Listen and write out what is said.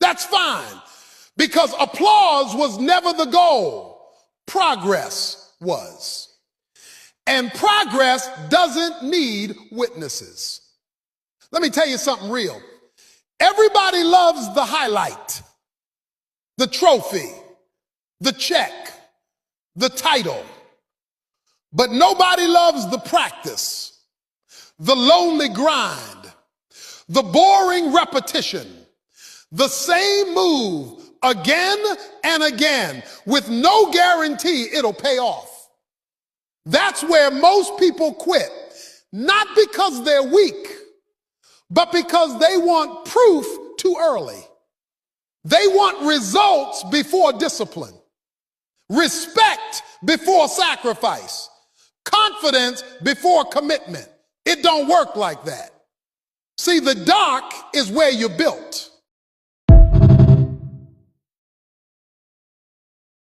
That's fine, because applause was never the goal. Progress was. And progress doesn't need witnesses. Let me tell you something real. Everybody loves the highlight, the trophy, the check, the title. But nobody loves the practice, the lonely grind, the boring repetition, the same move again and again with no guarantee it'll pay off. That's where most people quit, not because they're weak, but because they want proof too early. They want results before discipline, respect before sacrifice, confidence before commitment. It don't work like that. See, the dark is where you're built.